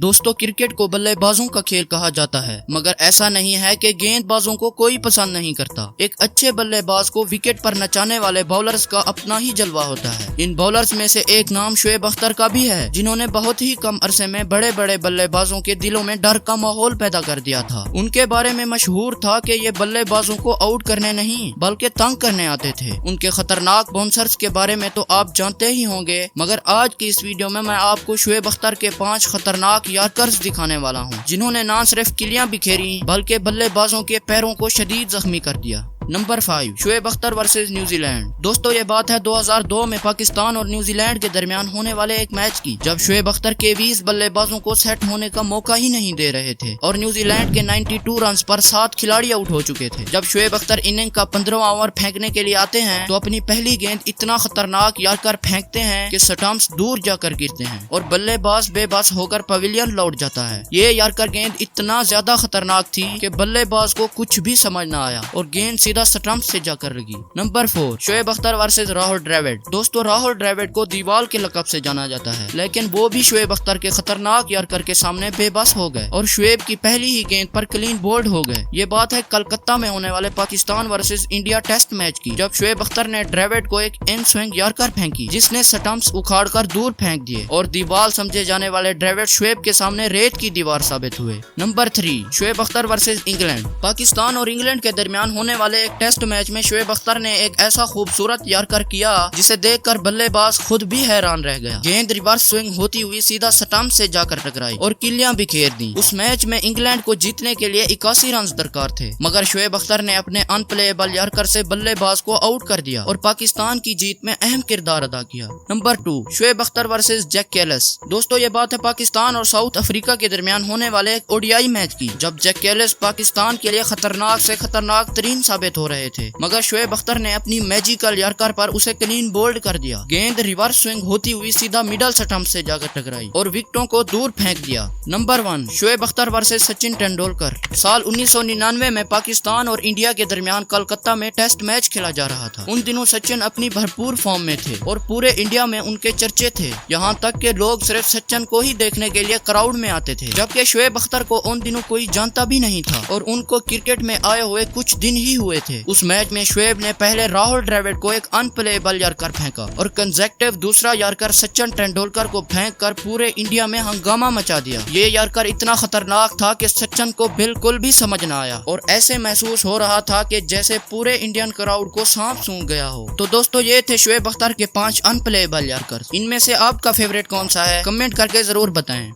दोस्तों क्रिकेट को बल्लेबाजों का खेल कहा जाता है, मगर ऐसा नहीं है कि गेंदबाजों को कोई पसंद नहीं करता। एक अच्छे बल्लेबाज को विकेट पर नचाने वाले बॉलर्स का अपना ही जलवा होता है। इन बॉलर्स में से एक नाम शोएब अख्तर का भी है, जिन्होंने बहुत ही कम अरसे में बड़े बड़े बल्लेबाजों के दिलों में डर का माहौल पैदा कर दिया था। उनके बारे में मशहूर था कि ये बल्लेबाजों को आउट करने नहीं बल्कि तंग करने आते थे। उनके खतरनाक बाउंसर्स के बारे में तो आप जानते ही होंगे, मगर आज की इस वीडियो में मैं आपको शोएब अख्तर के 5 खतरनाक यार्कर्स दिखाने वाला हूँ, जिन्होंने न सिर्फ किलियां बिखेरी बल्कि बल्लेबाजों के पैरों को शदीद जख्मी कर दिया। Number 5, Shoaib Akhtar versus New Zealand. दोस्तों ये बात है 2002 में पाकिस्तान और न्यूजीलैंड के दरमियान होने वाले एक मैच की, जब शोएब अख्तर के 20 बल्लेबाजों को सेट होने का मौका ही नहीं दे रहे थे और न्यूजीलैंड के 92 रन पर 7 खिलाड़ी आउट हो चुके थे। जब शोएब अख्तर इनिंग का 15वां ओवर फेंकने के लिए आते हैं तो अपनी पहली गेंद इतना खतरनाक यार्कर फेंकते हैं कि स्टंप्स दूर जाकर गिरते हैं और बल्लेबाज बेबस होकर पवेलियन लौट जाता है। ये यार्कर गेंद इतना ज्यादा खतरनाक थी कि बल्लेबाज को कुछ भी समझ न आया और गेंद सीधा स्टंप से जाकर लगी। Number 4, Shoaib Akhtar versus Rahul Dravid. दोस्तों राहुल द्रविड़ को दीवाल के लक़ब से जाना जाता है, लेकिन वो भी शोएब अख्तर के खतरनाक यार्कर के सामने बेबस हो गए और शोएब की पहली ही गेंद पर क्लीन बोल्ड हो गए। ये बात है कलकत्ता में होने वाले Pakistan versus India test match की, जब शोएब अख्तर ने द्रविड़ को एक इन स्विंग यार्कर फेंकी जिसने स्टंप्स उखाड़कर दूर फेंक दिए और दीवार समझे जाने वाले द्रविड़ शोएब के सामने रेत की दीवार साबित हुए। Number 3, Shoaib Akhtar versus England. Pakistan और इंग्लैंड के दरमियान होने वाले एक टेस्ट मैच में शोएब अख्तर ने एक ऐसा खूबसूरत यार्कर किया जिसे देखकर बल्लेबाज खुद भी हैरान रह गया। गेंद रिवर्स स्विंग होती हुई सीधा स्टंप से जाकर टकराई और किलियां बिखेर दी। उस मैच में इंग्लैंड को जीतने के लिए 81 रन दरकार थे, मगर शोएब अख्तर ने अपने अनप्लेएबल यार्कर से बल्लेबाज को आउट कर दिया और पाकिस्तान की जीत में अहम किरदार अदा किया। Number 2, Shoaib Akhtar versus Jacques Kallis. दोस्तों ये बात है पाकिस्तान और साउथ अफ्रीका के दरमियान होने वाले एक ओडीआई मैच की, जब जैक कैलिस पाकिस्तान के लिए खतरनाक से खतरनाक तरीन साबित हो रहे थे, मगर शोएब अख्तर ने अपनी मैजिकल यार्कर पर उसे क्लीन बोल्ड कर दिया। गेंद रिवर्स स्विंग होती हुई सीधा मिडल स्टंप से जाकर टकराई और विकेटों को दूर फेंक दिया। Number 1, Shoaib Akhtar versus Sachin Tendulkar. साल 1999 में पाकिस्तान और इंडिया के दरमियान कलकत्ता में टेस्ट मैच खेला जा रहा था। उन दिनों सचिन अपनी भरपूर फॉर्म में थे और पूरे इंडिया में उनके चर्चे थे, यहाँ तक के लोग सिर्फ सचिन को ही देखने के लिए क्राउड में आते थे, जबकि शोएब अख्तर को उन दिनों कोई जानता भी नहीं था और उनको क्रिकेट में आए हुए कुछ दिन ही हुए थे। उस मैच में शोएब ने पहले राहुल द्रविड़ को एक अनप्लेएबल यार्कर फेंका और कंसेक्टिव दूसरा यार्कर सचिन तेंदुलकर को फेंक कर पूरे इंडिया में हंगामा मचा दिया। ये यार्कर इतना खतरनाक था कि सचिन को बिल्कुल भी समझ न आया और ऐसे महसूस हो रहा था कि जैसे पूरे इंडियन क्राउड को सांप सूंघ गया हो। तो दोस्तों ये थे शोएब अख्तर के 5 अनप्लेएबल यार्कर। इनमें से आपका फेवरेट कौन सा है, कमेंट करके जरूर बताएं।